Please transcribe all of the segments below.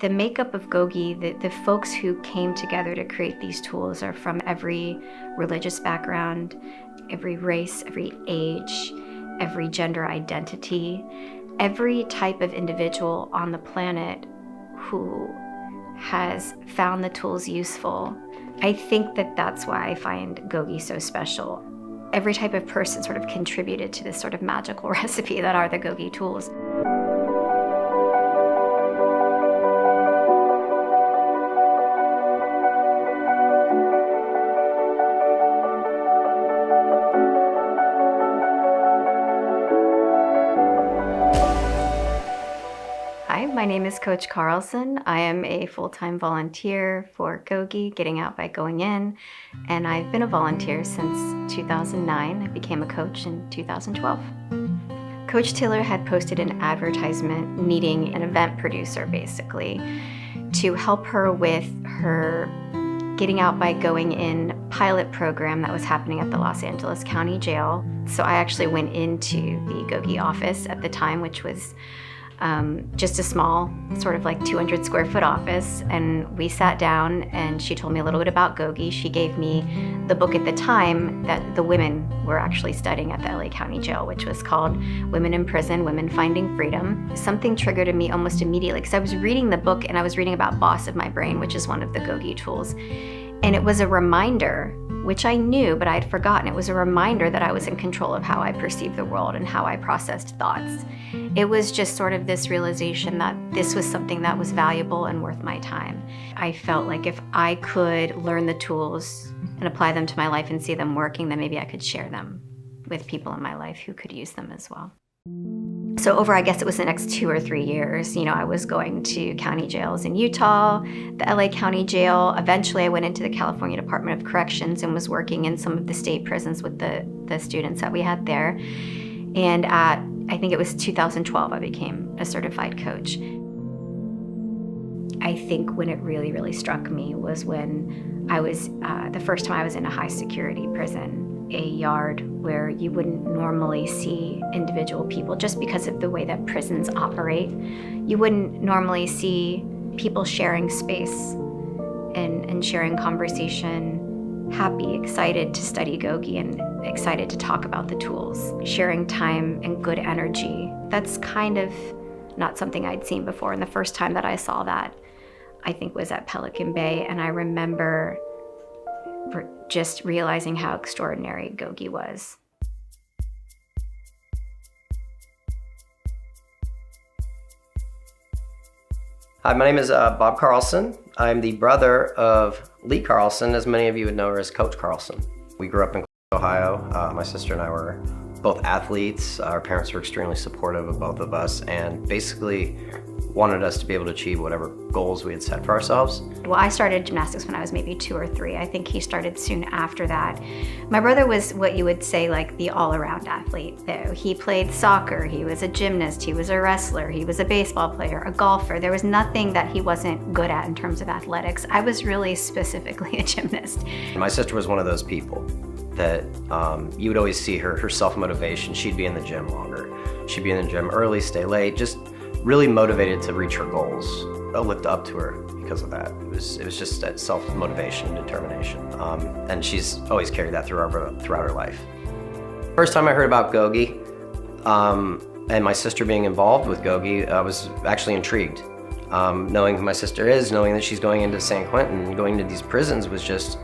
The makeup of GOGI, the folks who came together to create these tools are from every religious background, every race, every age, every gender identity, every type of individual on the planet who has found the tools useful. I think that that's why I find GOGI so special. Every type of person sort of contributed to this sort of magical recipe that are the GOGI tools. Hi, my name is Coach Carlson. I am a full-time volunteer for GOGI, Getting Out by Going In, and I've been a volunteer since 2009. I became a coach in 2012. Coach Taylor had posted an advertisement needing an event producer, basically, to help her with her Getting Out by Going In pilot program that was happening at the Los Angeles County Jail. So I actually went into the GOGI office at the time, which was just a small, sort of like 200 square foot office, and we sat down and she told me a little bit about GOGI. She gave me the book at the time that the women were actually studying at the LA County Jail, which was called Women in Prison, Women Finding Freedom. Something triggered in me almost immediately because I was reading the book and I was reading about Boss of My Brain, which is one of the GOGI tools. And it was a reminder, which I knew, but I'd forgotten. It was a reminder that I was in control of how I perceived the world and how I processed thoughts. It was just sort of this realization that this was something that was valuable and worth my time. I felt like if I could learn the tools and apply them to my life and see them working, then maybe I could share them with people in my life who could use them as well. So over, I guess it was the next 2 or 3 years, I was going to county jails in Utah, the LA County Jail. Eventually I went into the California Department of Corrections and was working in some of the state prisons with the students that we had there. And I think it was 2012, I became a certified coach. I think when it really, really struck me was when I was, the first time I was in a high security prison, a yard where you wouldn't normally see individual people just because of the way that prisons operate. You wouldn't normally see people sharing space and sharing conversation, happy, excited to study GOGI and excited to talk about the tools, sharing time and good energy. That's kind of not something I'd seen before. And the first time that I saw that, I think, was at Pelican Bay. And I remember just realizing how extraordinary GOGI was. Hi, my name is Bob Carlson. I'm the brother of Lee Carlson, as many of you would know her as Coach Carlson. We grew up in Ohio. My sister and I were both athletes. Our parents were extremely supportive of both of us and basically wanted us to be able to achieve whatever goals we had set for ourselves. Well, I started gymnastics when I was maybe 2 or 3. I think he started soon after that. My brother was what you would say like the all-around athlete, though. He played soccer, he was a gymnast, he was a wrestler, he was a baseball player, a golfer. There was nothing that he wasn't good at in terms of athletics. I was really specifically a gymnast. My sister was one of those people that you would always see her self-motivation. She'd be in the gym longer. She'd be in the gym early, stay late, just really motivated to reach her goals. I looked up to her because of that. It was just that self-motivation and determination. And she's always carried that throughout her life. First time I heard about GOGI and my sister being involved with GOGI, I was actually intrigued. Knowing who my sister is, knowing that she's going into San Quentin, going into these prisons was just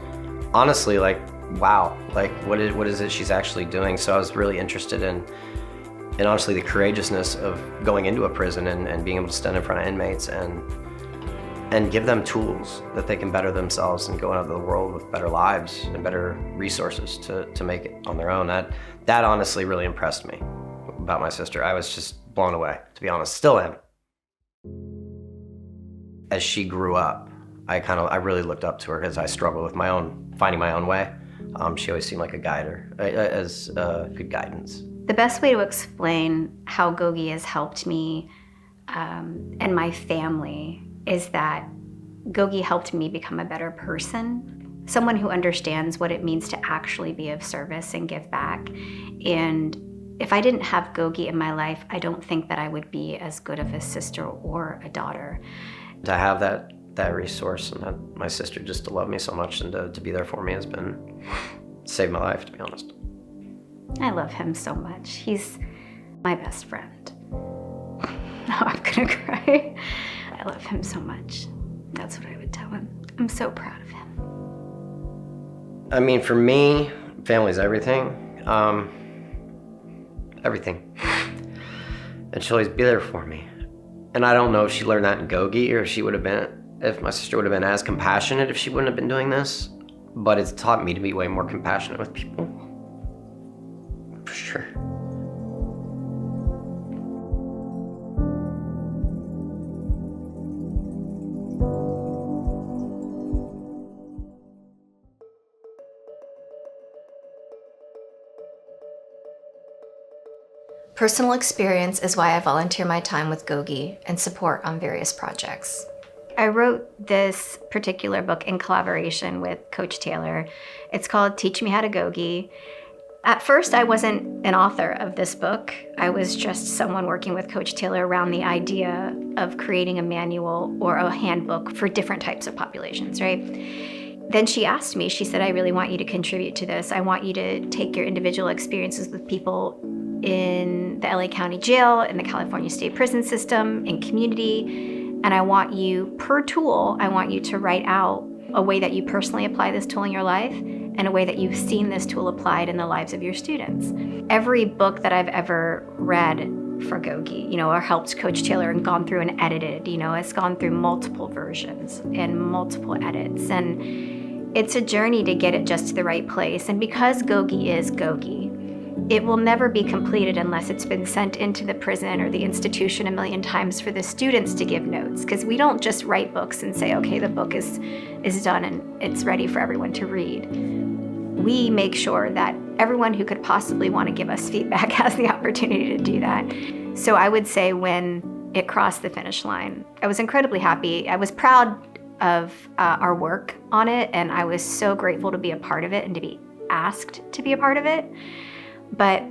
honestly like, wow, like what is it she's actually doing? So I was really interested in honestly the courageousness of going into a prison and being able to stand in front of inmates and give them tools that they can better themselves and go out into the world with better lives and better resources to make it on their own. That honestly really impressed me about my sister. I was just blown away, to be honest, still am. As she grew up, I really looked up to her because I struggled with finding my own way. She always seemed like a guider, as good guidance. The best way to explain how GOGI has helped me and my family is that GOGI helped me become a better person, someone who understands what it means to actually be of service and give back. And if I didn't have GOGI in my life, I don't think that I would be as good of a sister or a daughter. To have that resource and that my sister just to love me so much and to be there for me has been saved my life, to be honest. I love him so much. He's my best friend. Now I'm gonna cry. I love him so much. That's what I would tell him. I'm so proud of him. I mean, for me, family's everything. Everything. And she'll always be there for me. And I don't know if she learned that in GOGI or if my sister would have been as compassionate if she wouldn't have been doing this. But it's taught me to be way more compassionate with people. For sure. Personal experience is why I volunteer my time with GOGI and support on various projects. I wrote this particular book in collaboration with Coach Taylor. It's called Teach Me How to GOGI. At first, I wasn't an author of this book. I was just someone working with Coach Taylor around the idea of creating a manual or a handbook for different types of populations, right? Then she asked me, she said, I really want you to contribute to this. I want you to take your individual experiences with people in the LA County Jail, in the California State Prison System, in community, and I want you, per tool, I want you to write out a way that you personally apply this tool in your life and a way that you've seen this tool applied in the lives of your students. Every book that I've ever read for GOGI, or helped Coach Taylor and gone through and edited, it's gone through multiple versions and multiple edits, and it's a journey to get it just to the right place. And because GOGI is GOGI, it will never be completed unless it's been sent into the prison or the institution a million times for the students to give notes, because we don't just write books and say, okay, the book is done and it's ready for everyone to read. We make sure that everyone who could possibly want to give us feedback has the opportunity to do that. So I would say when it crossed the finish line, I was incredibly happy. I was proud of our work on it, and I was so grateful to be a part of it and to be asked to be a part of it. But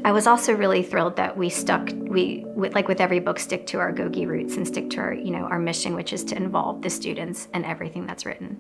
I was also really thrilled that like with every book, stick to our GOGI roots and stick to our, our mission, which is to involve the students in everything that's written.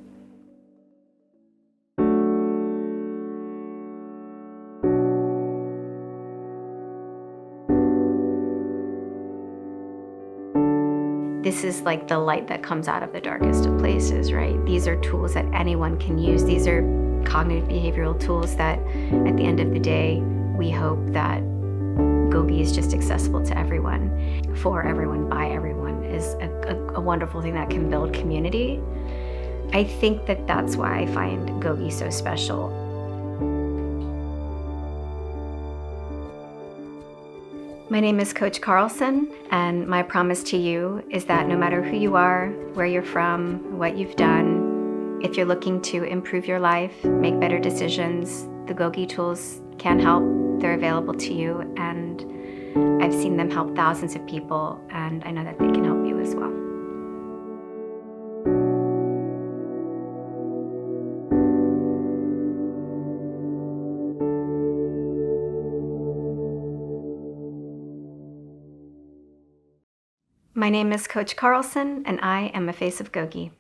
This is like the light that comes out of the darkest of places, right? These are tools that anyone can use. These are cognitive behavioral tools that at the end of the day, we hope that GOGI is just accessible to everyone, for everyone, by everyone, is a wonderful thing that can build community. I think that that's why I find GOGI so special. My name is Coach Carlson, and my promise to you is that no matter who you are, where you're from, what you've done, if you're looking to improve your life, make better decisions, the GOGI tools can help. They're available to you, and I've seen them help thousands of people, and I know that they can help you as well. My name is Coach Carlson, and I am a face of GOGI.